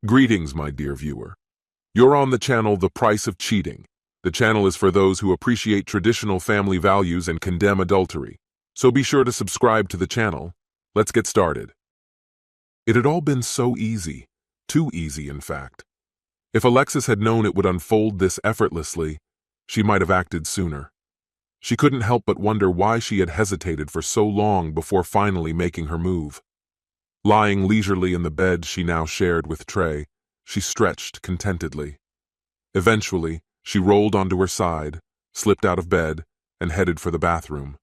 Greetings, my dear viewer. You're on the channel The Price of Cheating. The channel is for those who appreciate traditional family values and condemn adultery. So be sure to subscribe to the channel. Let's get started. It had all been so easy. Too easy, in fact. If Alexis had known it would unfold this effortlessly, she might have acted sooner. She couldn't help but wonder why she had hesitated for so long before finally making her move. Lying leisurely in the bed she now shared with Trey, she stretched contentedly. Eventually, she rolled onto her side, slipped out of bed, and headed for the bathroom.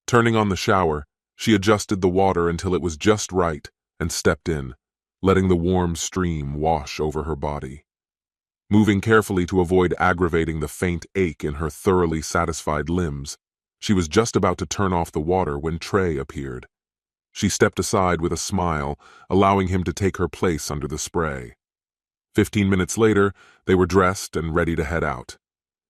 Turning on the shower, she adjusted the water until it was just right and stepped in, letting the warm stream wash over her body. Moving carefully to avoid aggravating the faint ache in her thoroughly satisfied limbs, she was just about to turn off the water when Trey appeared. She stepped aside with a smile, allowing him to take her place under the spray. 15 minutes later, they were dressed and ready to head out.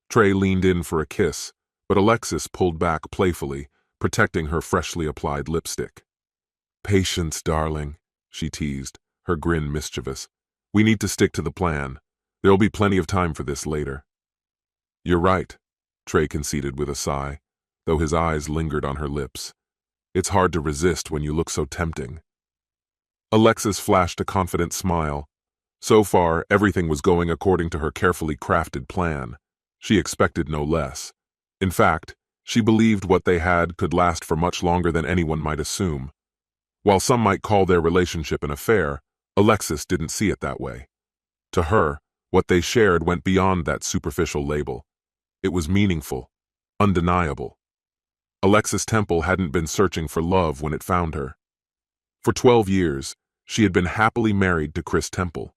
Trey leaned in for a kiss, but Alexis pulled back playfully, protecting her freshly applied lipstick. "Patience, darling," she teased, her grin mischievous. "We need to stick to the plan. There'll be plenty of time for this later." "You're right," Trey conceded with a sigh, though his eyes lingered on her lips. "It's hard to resist when you look so tempting." Alexis flashed a confident smile. So far, everything was going according to her carefully crafted plan. She expected no less. In fact, she believed what they had could last for much longer than anyone might assume. While some might call their relationship an affair, Alexis didn't see it that way. To her, what they shared went beyond that superficial label. It was meaningful, undeniable. Alexis Temple hadn't been searching for love when it found her. For 12 years, she had been happily married to Chris Temple.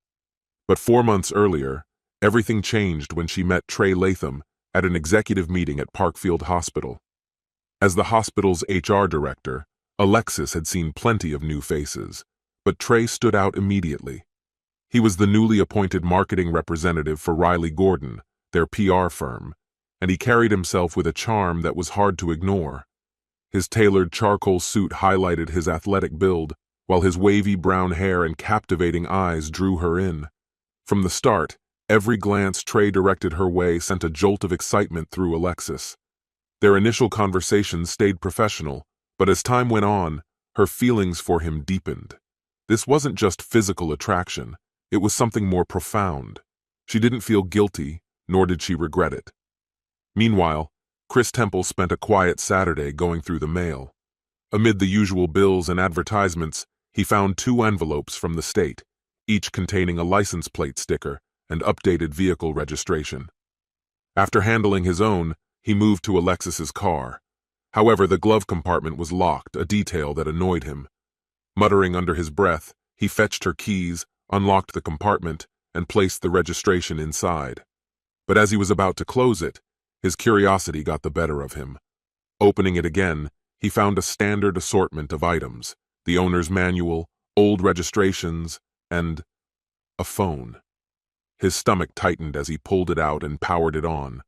But 4 months earlier, everything changed when she met Trey Latham at an executive meeting at Parkfield Hospital. As the hospital's HR director, Alexis had seen plenty of new faces, but Trey stood out immediately. He was the newly appointed marketing representative for Riley Gordon, their PR firm, and he carried himself with a charm that was hard to ignore. His tailored charcoal suit highlighted his athletic build, while his wavy brown hair and captivating eyes drew her in. From the start, every glance Trey directed her way sent a jolt of excitement through Alexis. Their initial conversation stayed professional, but as time went on, her feelings for him deepened. This wasn't just physical attraction, it was something more profound. She didn't feel guilty, nor did she regret it. Meanwhile, Chris Temple spent a quiet Saturday going through the mail. Amid the usual bills and advertisements, he found 2 envelopes from the state, each containing a license plate sticker and updated vehicle registration. After handling his own, he moved to Alexis's car. However, the glove compartment was locked, a detail that annoyed him. Muttering under his breath, he fetched her keys, unlocked the compartment, and placed the registration inside. But as he was about to close it, his curiosity got the better of him. Opening it again, he found a standard assortment of items, the owner's manual, old registrations, and a phone. His stomach tightened as he pulled it out and powered it on.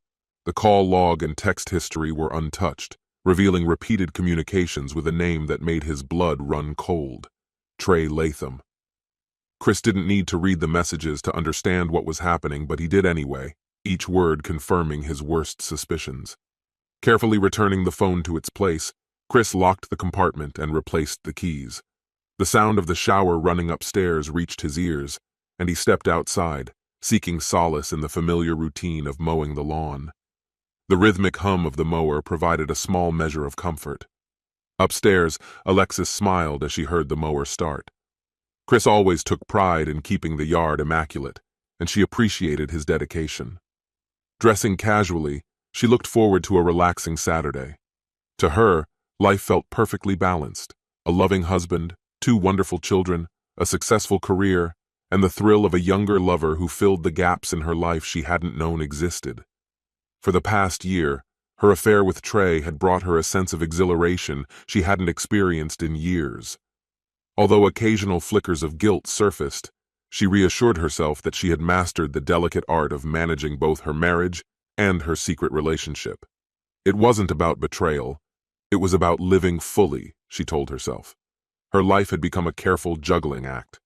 The call log and text history were untouched, revealing repeated communications with a name that made his blood run cold: Trey Latham. Chris didn't need to read the messages to understand what was happening, but he did anyway, each word confirming his worst suspicions. Carefully returning the phone to its place, Chris locked the compartment and replaced the keys. The sound of the shower running upstairs reached his ears, and he stepped outside, seeking solace in the familiar routine of mowing the lawn. The rhythmic hum of the mower provided a small measure of comfort. Upstairs, Alexis smiled as she heard the mower start. Chris always took pride in keeping the yard immaculate, and she appreciated his dedication. Dressing casually, she looked forward to a relaxing Saturday. To her, life felt perfectly balanced: a loving husband, 2 wonderful children, a successful career, and the thrill of a younger lover who filled the gaps in her life she hadn't known existed. For the past year, her affair with Trey had brought her a sense of exhilaration she hadn't experienced in years. Although occasional flickers of guilt surfaced, she reassured herself that she had mastered the delicate art of managing both her marriage and her secret relationship. It wasn't about betrayal. It was about living fully, she told herself. Her life had become a careful juggling act.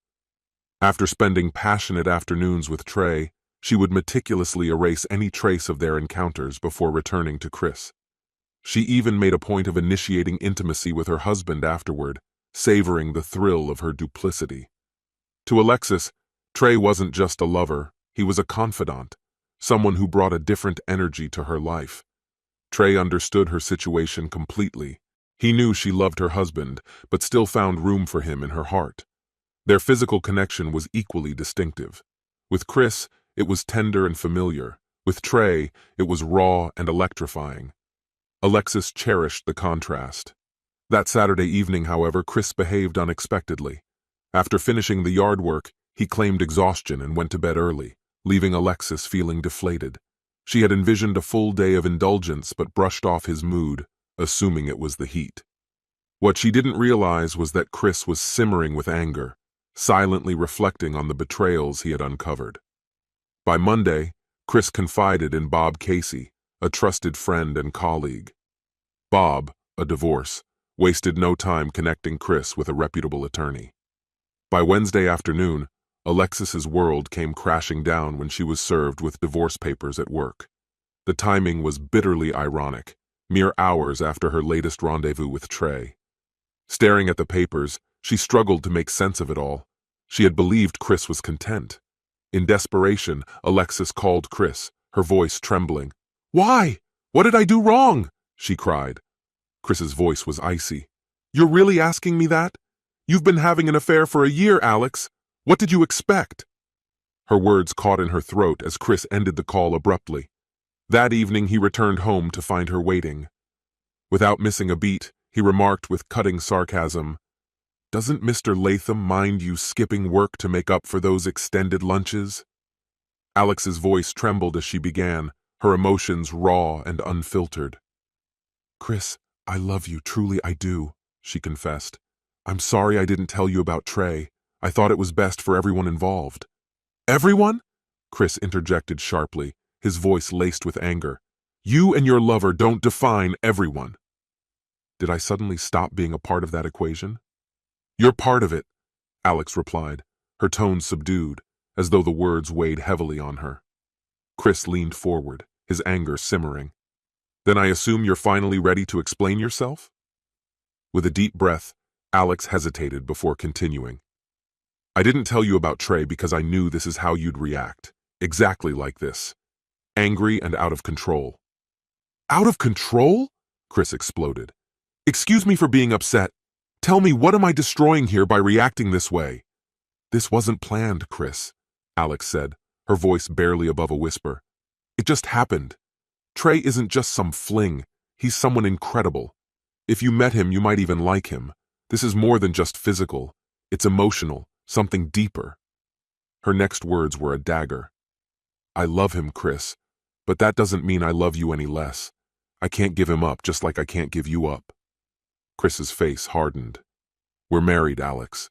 After spending passionate afternoons with Trey, she would meticulously erase any trace of their encounters before returning to Chris. She even made a point of initiating intimacy with her husband afterward, savoring the thrill of her duplicity. To Alexis, Trey wasn't just a lover, he was a confidant, someone who brought a different energy to her life. Trey understood her situation completely. He knew she loved her husband, but still found room for him in her heart. Their physical connection was equally distinctive. With Chris, it was tender and familiar. With Trey, it was raw and electrifying. Alexis cherished the contrast. That Saturday evening, however, Chris behaved unexpectedly. After finishing the yard work, he claimed exhaustion and went to bed early, leaving Alexis feeling deflated. She had envisioned a full day of indulgence but brushed off his mood, assuming it was the heat. What she didn't realize was that Chris was simmering with anger, silently reflecting on the betrayals he had uncovered. By Monday, Chris confided in Bob Casey, a trusted friend and colleague. Bob, a divorce, wasted no time connecting Chris with a reputable attorney. By Wednesday afternoon, Alexis's world came crashing down when she was served with divorce papers at work. The timing was bitterly ironic, mere hours after her latest rendezvous with Trey. Staring at the papers, she struggled to make sense of it all. She had believed Chris was content. In desperation, Alexis called Chris, her voice trembling. "Why? What did I do wrong?" she cried. Chris's voice was icy. "You're really asking me that? You've been having an affair for a year, Alex. What did you expect?" Her words caught in her throat as Chris ended the call abruptly. That evening, he returned home to find her waiting. Without missing a beat, he remarked with cutting sarcasm, "Doesn't Mr. Latham mind you skipping work to make up for those extended lunches?" Alex's voice trembled as she began, her emotions raw and unfiltered. "Chris, I love you, truly I do," she confessed. "I'm sorry I didn't tell you about Trey. I thought it was best for everyone involved." "Everyone?" Chris interjected sharply, his voice laced with anger. "You and your lover don't define everyone." Did I suddenly stop being a part of that equation? "You're part of it," Alex replied, her tone subdued, as though the words weighed heavily on her. Chris leaned forward, his anger simmering. "Then I assume you're finally ready to explain yourself?" With a deep breath, Alex hesitated before continuing. "I didn't tell you about Trey because I knew this is how you'd react. Exactly like this. Angry and out of control." "Out of control?" Chris exploded. "Excuse me for being upset. Tell me, what am I destroying here by reacting this way?" "This wasn't planned, Chris," Alex said, her voice barely above a whisper. "It just happened. Trey isn't just some fling. He's someone incredible. If you met him, you might even like him. This is more than just physical. It's emotional, something deeper." Her next words were a dagger. "I love him, Chris, but that doesn't mean I love you any less. I can't give him up just like I can't give you up." Chris's face hardened. "We're married, Alex.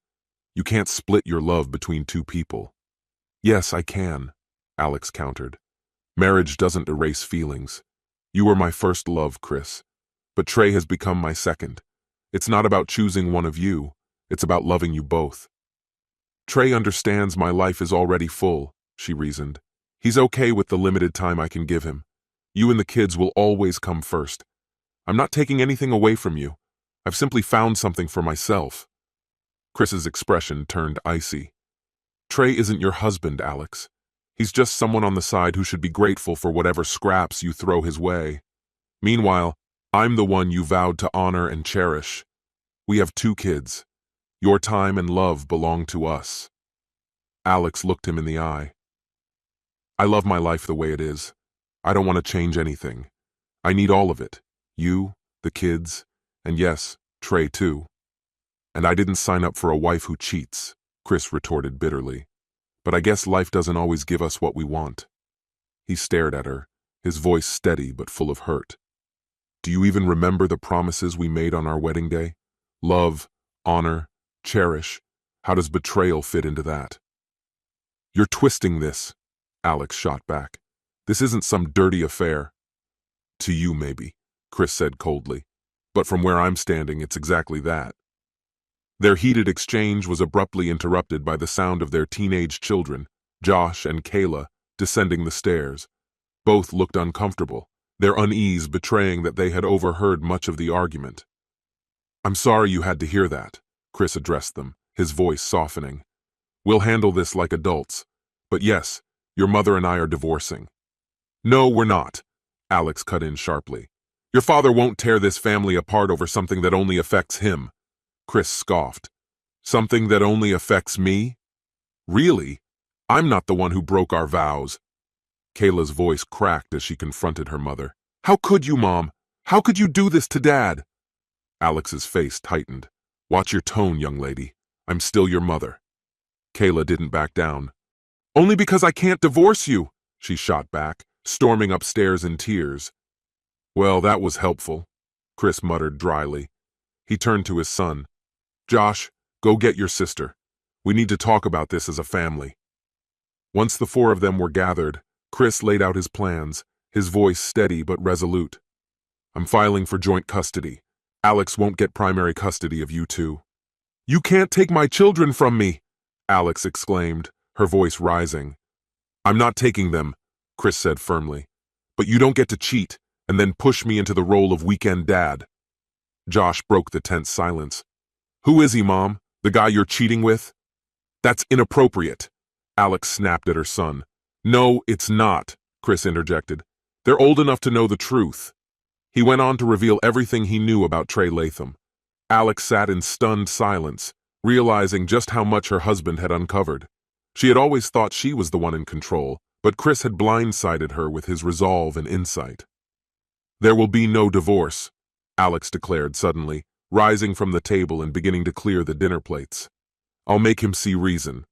You can't split your love between two people." "Yes, I can," Alex countered. "Marriage doesn't erase feelings. You were my first love, Chris, but Trey has become my second. It's not about choosing one of you, it's about loving you both." "Trey understands my life is already full," she reasoned. "He's okay with the limited time I can give him. You and the kids will always come first. I'm not taking anything away from you. I've simply found something for myself." Chris's expression turned icy. "Trey isn't your husband, Alex. He's just someone on the side who should be grateful for whatever scraps you throw his way. Meanwhile, I'm the one you vowed to honor and cherish. We have 2 kids. Your time and love belong to us." Alex looked him in the eye. "I love my life the way it is. I don't want to change anything. I need all of it. You, the kids, and yes, Trey too." "And I didn't sign up for a wife who cheats," Chris retorted bitterly. "But I guess life doesn't always give us what we want." He stared at her, his voice steady but full of hurt. "Do you even remember the promises we made on our wedding day? Love, honor, cherish. How does betrayal fit into that?" "You're twisting this," Alex shot back. "This isn't some dirty affair." "To you, maybe," Chris said coldly. "But from where I'm standing, it's exactly that." Their heated exchange was abruptly interrupted by the sound of their teenage children, Josh and Kayla, descending the stairs. Both looked uncomfortable, their unease betraying that they had overheard much of the argument. "I'm sorry you had to hear that," Chris addressed them, his voice softening. "We'll handle this like adults. But yes, your mother and I are divorcing." "No, we're not," Alex cut in sharply. "Your father won't tear this family apart over something that only affects him." Chris scoffed. "Something that only affects me? Really? I'm not the one who broke our vows." Kayla's voice cracked as she confronted her mother. "How could you, Mom? How could you do this to Dad?" Alex's face tightened. "Watch your tone, young lady. I'm still your mother." Kayla didn't back down. "Only because I can't divorce you," she shot back, storming upstairs in tears. "Well, that was helpful," Chris muttered dryly. He turned to his son. "Josh, go get your sister. We need to talk about this as a family." Once the four of them were gathered, Chris laid out his plans, his voice steady but resolute. "I'm filing for joint custody. Alex won't get primary custody of you two." "You can't take my children from me!" Alex exclaimed, her voice rising. "I'm not taking them," Chris said firmly. "But you don't get to cheat and then push me into the role of weekend dad." Josh broke the tense silence. "Who is he, Mom? The guy you're cheating with?" "That's inappropriate," Alex snapped at her son. "No, it's not," Chris interjected. "They're old enough to know the truth." He went on to reveal everything he knew about Trey Latham. Alex sat in stunned silence, realizing just how much her husband had uncovered. She had always thought she was the one in control, but Chris had blindsided her with his resolve and insight. "There will be no divorce," Alex declared suddenly, rising from the table and beginning to clear the dinner plates. "I'll make him see reason."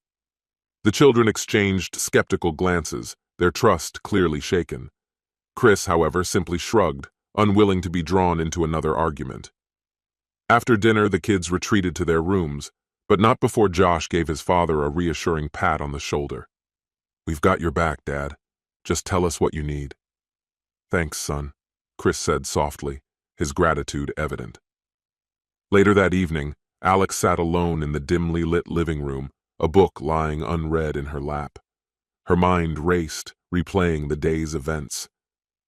The children exchanged skeptical glances, their trust clearly shaken. Chris, however, simply shrugged, unwilling to be drawn into another argument. After dinner, the kids retreated to their rooms, but not before Josh gave his father a reassuring pat on the shoulder. "We've got your back, Dad. Just tell us what you need." "Thanks, son," Chris said softly, his gratitude evident. Later that evening, Alex sat alone in the dimly lit living room, a book lying unread in her lap. Her mind raced, replaying the day's events.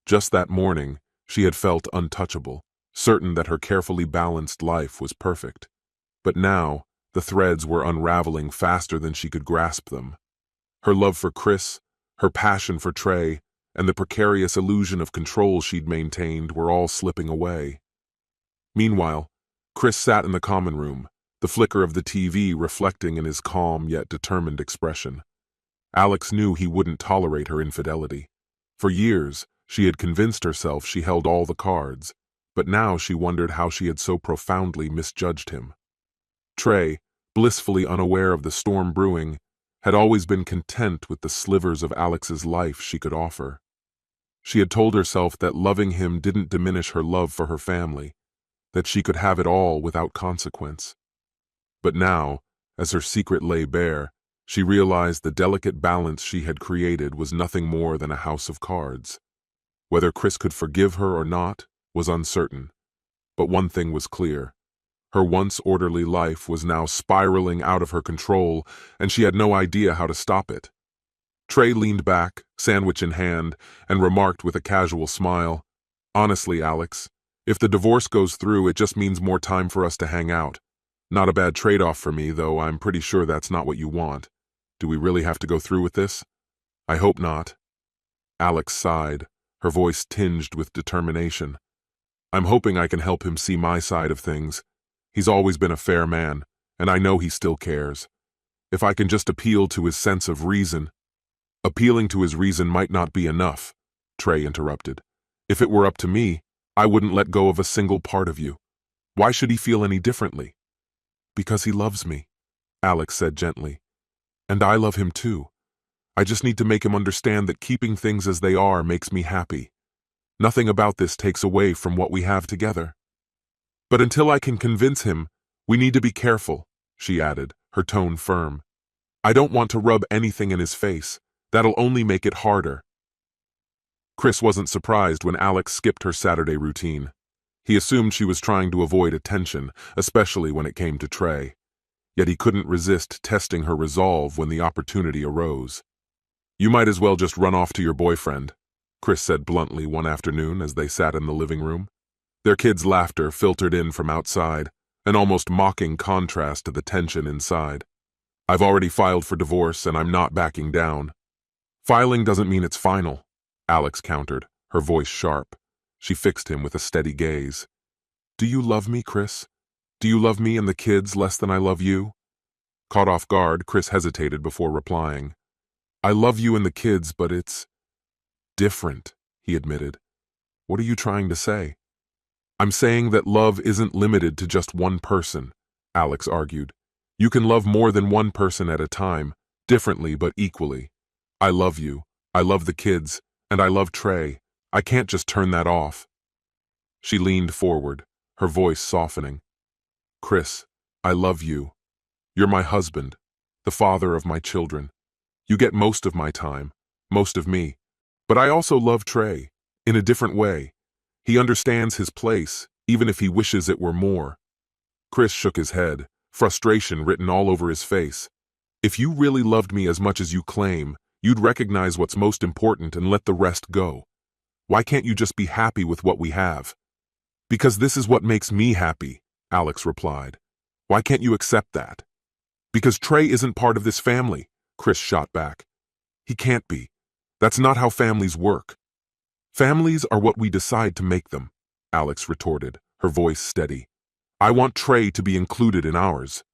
Just that morning, she had felt untouchable, certain that her carefully balanced life was perfect. But now, the threads were unraveling faster than she could grasp them. Her love for Chris, her passion for Trey, and the precarious illusion of control she'd maintained were all slipping away. Meanwhile, Chris sat in the common room, the flicker of the TV reflecting in his calm yet determined expression. Alex knew he wouldn't tolerate her infidelity. For years, she had convinced herself she held all the cards, but now she wondered how she had so profoundly misjudged him. Trey, blissfully unaware of the storm brewing, had always been content with the slivers of Alex's life she could offer. She had told herself that loving him didn't diminish her love for her family, that she could have it all without consequence. But now, as her secret lay bare, she realized the delicate balance she had created was nothing more than a house of cards. Whether Chris could forgive her or not was uncertain, but one thing was clear. Her once orderly life was now spiraling out of her control, and she had no idea how to stop it. Trey leaned back, sandwich in hand, and remarked with a casual smile, "Honestly, Alex, if the divorce goes through, it just means more time for us to hang out. Not a bad trade-off for me, though I'm pretty sure that's not what you want. Do we really have to go through with this?" "I hope not." Alex sighed, her voice tinged with determination. "I'm hoping I can help him see my side of things. He's always been a fair man, and I know he still cares. If I can just appeal to his sense of reason—" "Appealing to his reason might not be enough," Trey interrupted. "If it were up to me, I wouldn't let go of a single part of you. Why should he feel any differently?" "Because he loves me," Alex said gently. "And I love him too. I just need to make him understand that keeping things as they are makes me happy. Nothing about this takes away from what we have together. But until I can convince him, we need to be careful," she added, her tone firm. "I don't want to rub anything in his face. That'll only make it harder." Chris wasn't surprised when Alex skipped her Saturday routine. He assumed she was trying to avoid attention, especially when it came to Trey. yet he couldn't resist testing her resolve when the opportunity arose. "You might as well just run off to your boyfriend," Chris said bluntly one afternoon as they sat in the living room. Their kids' laughter filtered in from outside, an almost mocking contrast to the tension inside. "I've already filed for divorce and I'm not backing down." "Filing doesn't mean it's final," Alex countered, her voice sharp. She fixed him with a steady gaze. "Do you love me, Chris? Do you love me and the kids less than I love you?" Caught off guard, Chris hesitated before replying. "I love you and the kids, but it's different," he admitted. "What are you trying to say?" "I'm saying that love isn't limited to just one person," Alex argued. "You can love more than one person at a time, differently but equally. I love you, I love the kids, and I love Trey. I can't just turn that off." She leaned forward, her voice softening. "Chris, I love you. You're my husband, the father of my children. You get most of my time, most of me. But I also love Trey, in a different way. He understands his place, even if he wishes it were more." Chris shook his head, frustration written all over his face. "If you really loved me as much as you claim, you'd recognize what's most important and let the rest go. Why can't you just be happy with what we have?" "Because this is what makes me happy," Alex replied. "Why can't you accept that?" "Because Trey isn't part of this family," Chris shot back. "He can't be. That's not how families work." "Families are what we decide to make them," Alex retorted, her voice steady. "I want Trey to be included in ours."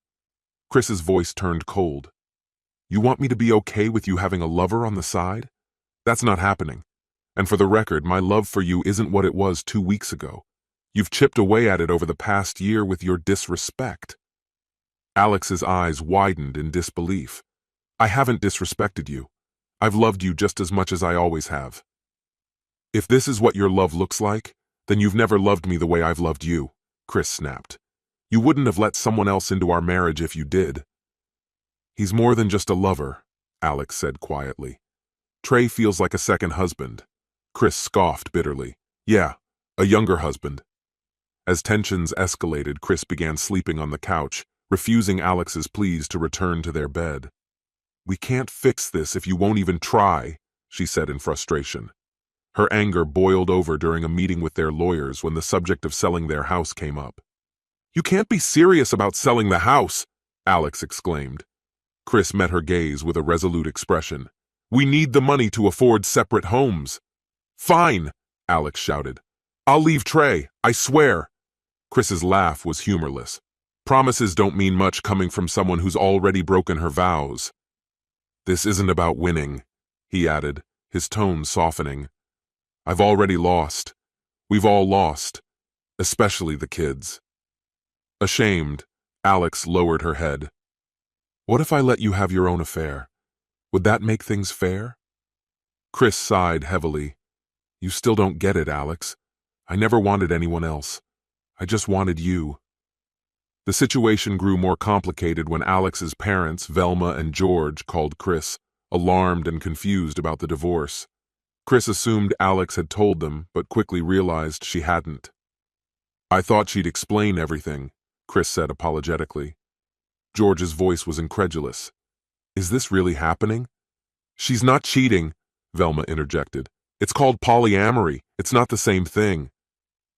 Chris's voice turned cold. "You want me to be okay with you having a lover on the side? That's not happening. And for the record, my love for you isn't what it was 2 weeks ago. You've chipped away at it over the past year with your disrespect." Alex's eyes widened in disbelief. "I haven't disrespected you. I've loved you just as much as I always have." "If this is what your love looks like, then you've never loved me the way I've loved you," Chris snapped. "You wouldn't have let someone else into our marriage if you did." "He's more than just a lover," Alex said quietly. "Trey feels like a second husband." Chris scoffed bitterly. "Yeah, a younger husband." As tensions escalated, Chris began sleeping on the couch, refusing Alex's pleas to return to their bed. "We can't fix this if you won't even try," she said in frustration. Her anger boiled over during a meeting with their lawyers when the subject of selling their house came up. "You can't be serious about selling the house," Alex exclaimed. Chris met her gaze with a resolute expression. "We need the money to afford separate homes." "Fine," Alex shouted. "I'll leave Trey, I swear." Chris's laugh was humorless. "Promises don't mean much coming from someone who's already broken her vows." "This isn't about winning," he added, his tone softening. "I've already lost. We've all lost, especially the kids." Ashamed, Alex lowered her head. "What if I let you have your own affair? Would that make things fair?" Chris sighed heavily. "You still don't get it, Alex. I never wanted anyone else. I just wanted you." The situation grew more complicated when Alex's parents, Velma and George, called Chris, alarmed and confused about the divorce. Chris assumed Alex had told them, but quickly realized she hadn't. "I thought she'd explain everything," Chris said apologetically. George's voice was incredulous. "Is this really happening?" "She's not cheating," Velma interjected. "It's called polyamory. It's not the same thing."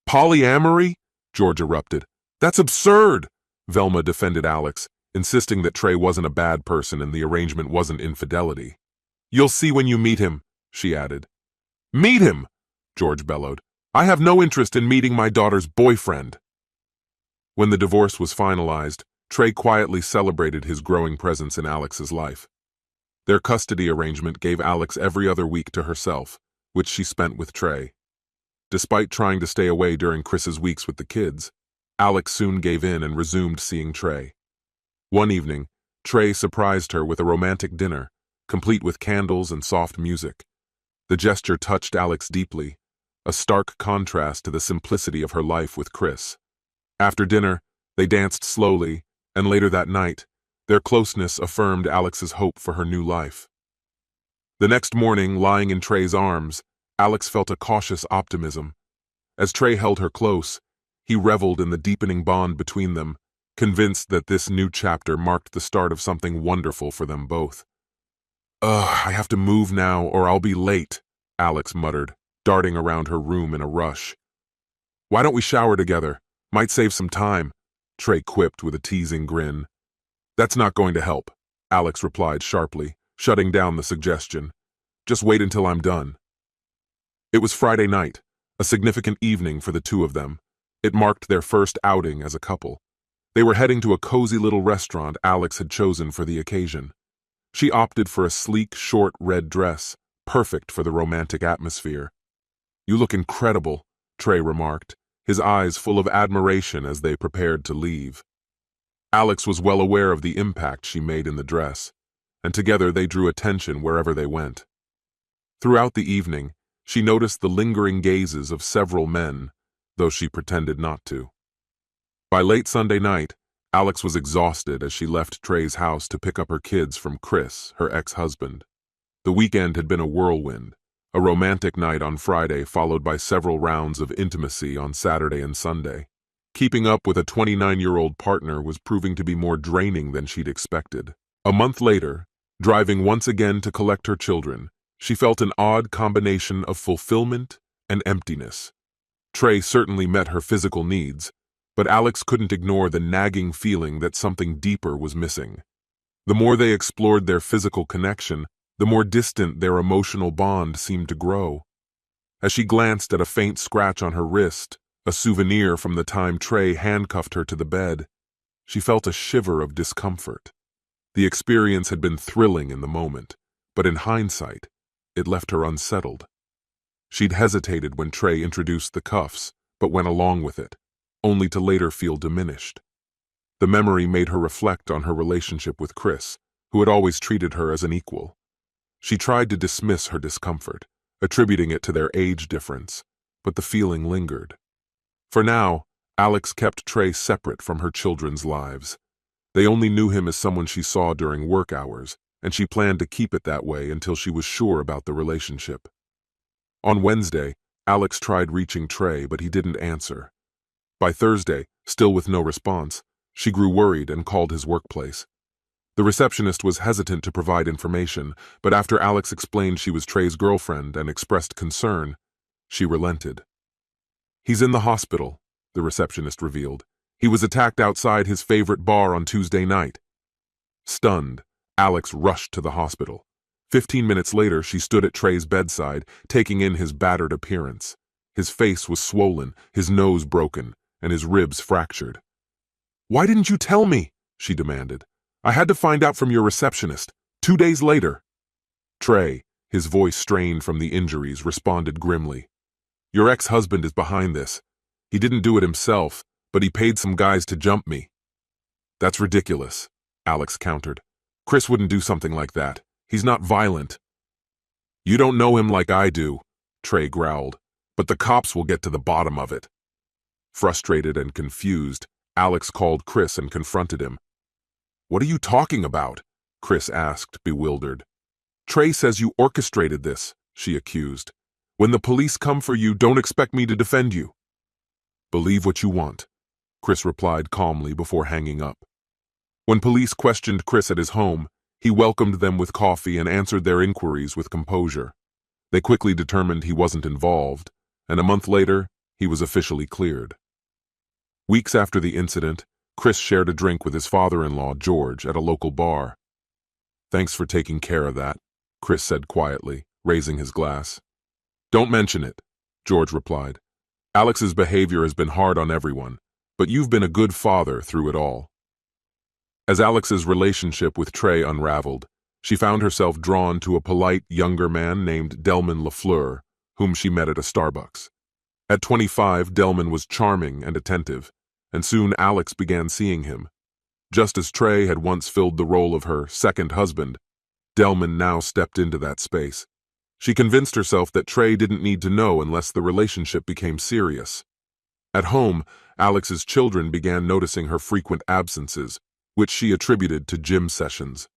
"Polyamory?" George erupted. "That's absurd!" Velma defended Alex, insisting that Trey wasn't a bad person and the arrangement wasn't infidelity. "You'll see when you meet him," she added. "Meet him!" George bellowed. "I have no interest in meeting my daughter's boyfriend." When the divorce was finalized, Trey quietly celebrated his growing presence in Alex's life. Their custody arrangement gave Alex every other week to herself, which she spent with Trey. Despite trying to stay away during Chris's weeks with the kids, Alex soon gave in and resumed seeing Trey. One evening, Trey surprised her with a romantic dinner, complete with candles and soft music. The gesture touched Alex deeply, a stark contrast to the simplicity of her life with Chris. After dinner, they danced slowly, and later that night, their closeness affirmed Alex's hope for her new life. The next morning, lying in Trey's arms, Alex felt a cautious optimism. As Trey held her close, he reveled in the deepening bond between them, convinced that this new chapter marked the start of something wonderful for them both. "Ugh, I have to move now or I'll be late," Alex muttered, darting around her room in a rush. "Why don't we shower together? Might save some time," Trey quipped with a teasing grin. "That's not going to help," Alex replied sharply, shutting down the suggestion. "Just wait until I'm done." It was Friday night, a significant evening for the two of them. It marked their first outing as a couple. They were heading to a cozy little restaurant Alex had chosen for the occasion. She opted for a sleek, short red dress, perfect for the romantic atmosphere. "You look incredible," Trey remarked, his eyes full of admiration as they prepared to leave. Alex was well aware of the impact she made in the dress, and together they drew attention wherever they went. Throughout the evening, she noticed the lingering gazes of several men, though she pretended not to. By late Sunday night, Alex was exhausted as she left Trey's house to pick up her kids from Chris, her ex-husband. The weekend had been a whirlwind, a romantic night on Friday followed by several rounds of intimacy on Saturday and Sunday. Keeping up with a 29-year-old partner was proving to be more draining than she'd expected. A month later, driving once again to collect her children, she felt an odd combination of fulfillment and emptiness. Trey certainly met her physical needs, but Alex couldn't ignore the nagging feeling that something deeper was missing. The more they explored their physical connection, the more distant their emotional bond seemed to grow. As she glanced at a faint scratch on her wrist, a souvenir from the time Trey handcuffed her to the bed, she felt a shiver of discomfort. The experience had been thrilling in the moment, but in hindsight, it left her unsettled. She'd hesitated when Trey introduced the cuffs, but went along with it, only to later feel diminished. The memory made her reflect on her relationship with Chris, who had always treated her as an equal. She tried to dismiss her discomfort, attributing it to their age difference, but the feeling lingered. For now, Alex kept Trey separate from her children's lives. They only knew him as someone she saw during work hours, and she planned to keep it that way until she was sure about the relationship. On Wednesday, Alex tried reaching Trey, but he didn't answer. By Thursday, still with no response, she grew worried and called his workplace. The receptionist was hesitant to provide information, but after Alex explained she was Trey's girlfriend and expressed concern, she relented. "He's in the hospital," the receptionist revealed. "He was attacked outside his favorite bar on Tuesday night." Stunned, Alex rushed to the hospital. 15 minutes later, she stood at Trey's bedside, taking in his battered appearance. His face was swollen, his nose broken, and his ribs fractured. "Why didn't you tell me?" she demanded. "I had to find out from your receptionist. 2 days later." Trey, his voice strained from the injuries, responded grimly. "Your ex-husband is behind this. He didn't do it himself, but he paid some guys to jump me." "That's ridiculous," Alex countered. "Chris wouldn't do something like that. He's not violent." "You don't know him like I do," Trey growled, "but the cops will get to the bottom of it." Frustrated and confused, Alex called Chris and confronted him. "What are you talking about?" Chris asked, bewildered. "Trey says you orchestrated this," she accused. "When the police come for you, don't expect me to defend you." "Believe what you want," Chris replied calmly before hanging up. When police questioned Chris at his home, he welcomed them with coffee and answered their inquiries with composure. They quickly determined he wasn't involved, and a month later, he was officially cleared. Weeks after the incident, Chris shared a drink with his father-in-law, George, at a local bar. "Thanks for taking care of that," Chris said quietly, raising his glass. "Don't mention it," George replied. "Alex's behavior has been hard on everyone, but you've been a good father through it all." As Alex's relationship with Trey unraveled, she found herself drawn to a polite younger man named Delman LaFleur, whom she met at a Starbucks. At 25, Delman was charming and attentive, and soon Alex began seeing him. Just as Trey had once filled the role of her second husband, Delman now stepped into that space. She convinced herself that Trey didn't need to know unless the relationship became serious. At home, Alex's children began noticing her frequent absences, which she attributed to gym sessions.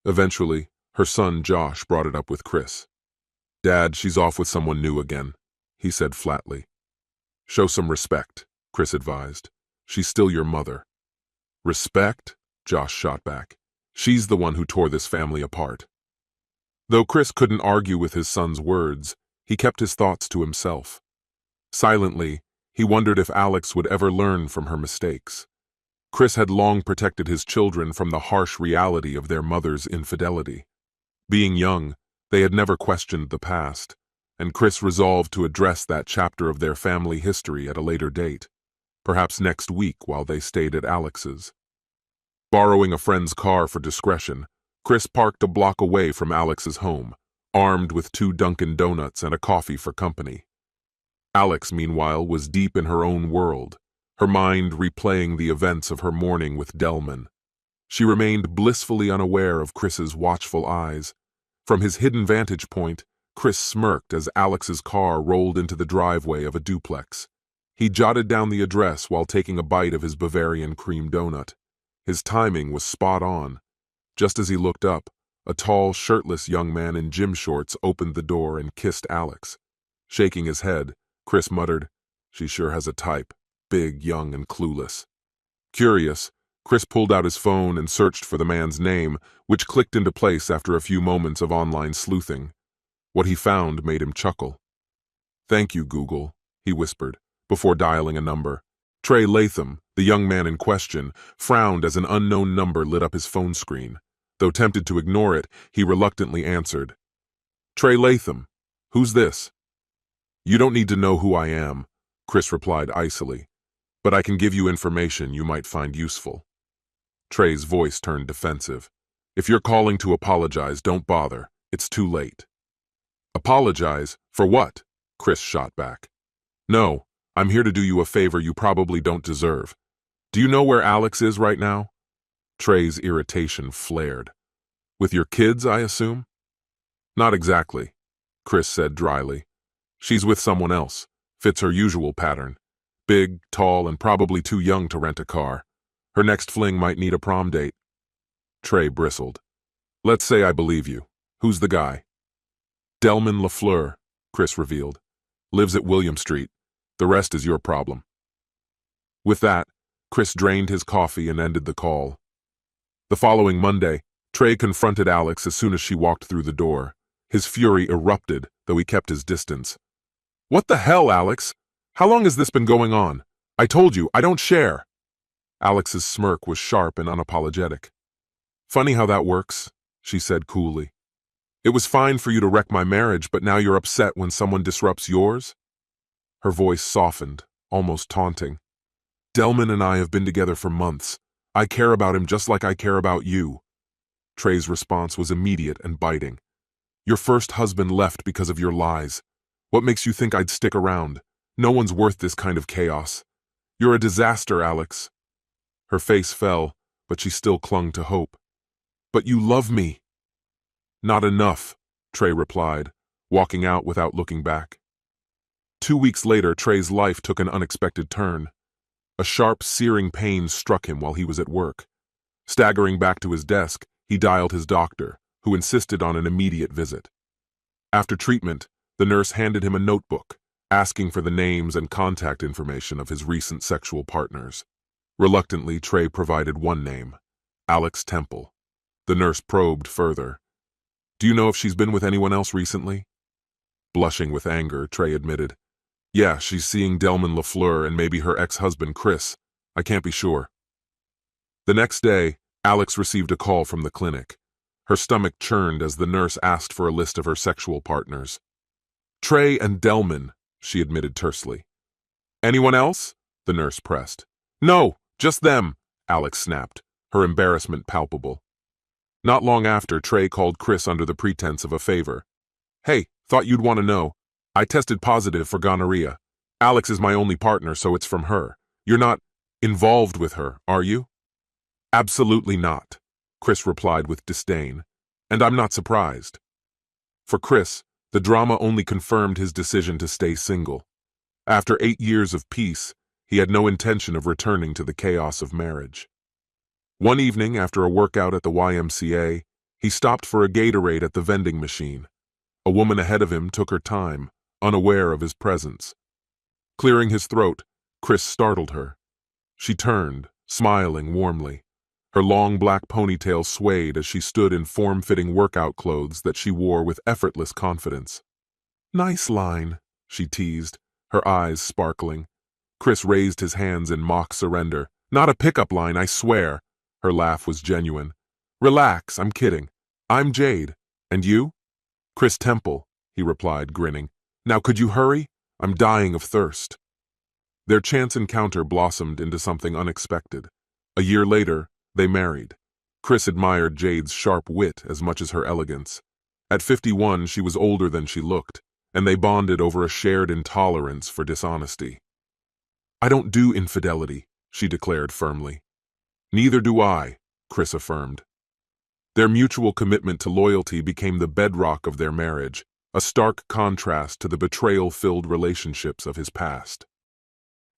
Eventually, her son Josh brought it up with Chris. "Dad, she's off with someone new again," he said flatly. "Show some respect," Chris advised. "She's still your mother." Respect? Josh shot back. She's the one who tore this family apart. Though Chris couldn't argue with his son's words, he kept his thoughts to himself. Silently, he wondered if Alex would ever learn from her mistakes. Chris had long protected his children from the harsh reality of their mother's infidelity. Being young, they had never questioned the past, and Chris resolved to address that chapter of their family history at a later date, perhaps next week while they stayed at Alex's. Borrowing a friend's car for discretion, Chris parked a block away from Alex's home, armed with 2 Dunkin' Donuts and a coffee for company. Alex, meanwhile, was deep in her own world, her mind replaying the events of her morning with Delman. She remained blissfully unaware of Chris's watchful eyes. From his hidden vantage point, Chris smirked as Alex's car rolled into the driveway of a duplex. He jotted down the address while taking a bite of his Bavarian cream donut. His timing was spot on. Just as he looked up, a tall, shirtless young man in gym shorts opened the door and kissed Alex. Shaking his head, Chris muttered, "She sure has a type, big, young, and clueless." Curious, Chris pulled out his phone and searched for the man's name, which clicked into place after a few moments of online sleuthing. What he found made him chuckle. "Thank you, Google," he whispered, before dialing a number. Trey Latham, the young man in question, frowned as an unknown number lit up his phone screen. Though tempted to ignore it, he reluctantly answered. "Trey Latham, who's this?" "You don't need to know who I am," Chris replied icily, "but I can give you information you might find useful." Trey's voice turned defensive. "If you're calling to apologize, don't bother. It's too late." "Apologize? For what?" Chris shot back. "No, I'm here to do you a favor you probably don't deserve. Do you know where Alex is right now?" Trey's irritation flared. "With your kids, I assume?" "Not exactly," Chris said dryly. "She's with someone else. Fits her usual pattern. Big, tall, and probably too young to rent a car. Her next fling might need a prom date." Trey bristled. "Let's say I believe you. Who's the guy?" "Delman LaFleur," Chris revealed. "Lives at William Street. The rest is your problem." With that, Chris drained his coffee and ended the call. The following Monday, Trey confronted Alex as soon as she walked through the door. His fury erupted, though he kept his distance. "What the hell, Alex? How long has this been going on? I told you, I don't share." Alex's smirk was sharp and unapologetic. "Funny how that works," she said coolly. "It was fine for you to wreck my marriage, but now you're upset when someone disrupts yours?" Her voice softened, almost taunting. "Delman and I have been together for months. I care about him just like I care about you." Trey's response was immediate and biting. "Your first husband left because of your lies. What makes you think I'd stick around? No one's worth this kind of chaos. You're a disaster, Alex." Her face fell, but she still clung to hope. "But you love me." "Not enough," Trey replied, walking out without looking back. 2 weeks later, Trey's life took an unexpected turn. A sharp, searing pain struck him while he was at work. Staggering back to his desk, he dialed his doctor, who insisted on an immediate visit. After treatment, the nurse handed him a notebook, asking for the names and contact information of his recent sexual partners. Reluctantly, Trey provided one name, Alex Temple. The nurse probed further. "Do you know if she's been with anyone else recently?" Blushing with anger, Trey admitted, "Yeah, she's seeing Delman LaFleur and maybe her ex-husband Chris. I can't be sure." The next day, Alex received a call from the clinic. Her stomach churned as the nurse asked for a list of her sexual partners. "Trey and Delman," she admitted tersely. "Anyone else?" the nurse pressed. "No, just them," Alex snapped, her embarrassment palpable. Not long after, Trey called Chris under the pretense of a favor. "Hey, thought you'd want to know. I tested positive for gonorrhea. Alex is my only partner, so it's from her. You're not involved with her, are you?" "Absolutely not," Chris replied with disdain. "And I'm not surprised." For Chris, the drama only confirmed his decision to stay single. After 8 years of peace, he had no intention of returning to the chaos of marriage. One evening, after a workout at the YMCA, he stopped for a Gatorade at the vending machine. A woman ahead of him took her time, unaware of his presence. Clearing his throat, Chris startled her. She turned, smiling warmly. Her long black ponytail swayed as she stood in form-fitting workout clothes that she wore with effortless confidence. "Nice line," she teased, her eyes sparkling. Chris raised his hands in mock surrender. "Not a pickup line, I swear." Her laugh was genuine. "Relax, I'm kidding. I'm Jade. And you?" "Chris Temple," he replied, grinning. "Now could you hurry? I'm dying of thirst." Their chance encounter blossomed into something unexpected. A year later, they married. Chris admired Jade's sharp wit as much as her elegance. At 51, she was older than she looked, and they bonded over a shared intolerance for dishonesty. "I don't do infidelity," she declared firmly. "Neither do I," Chris affirmed. Their mutual commitment to loyalty became the bedrock of their marriage, a stark contrast to the betrayal-filled relationships of his past.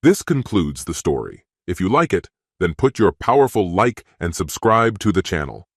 This concludes the story. If you like it, then put your powerful like and subscribe to the channel.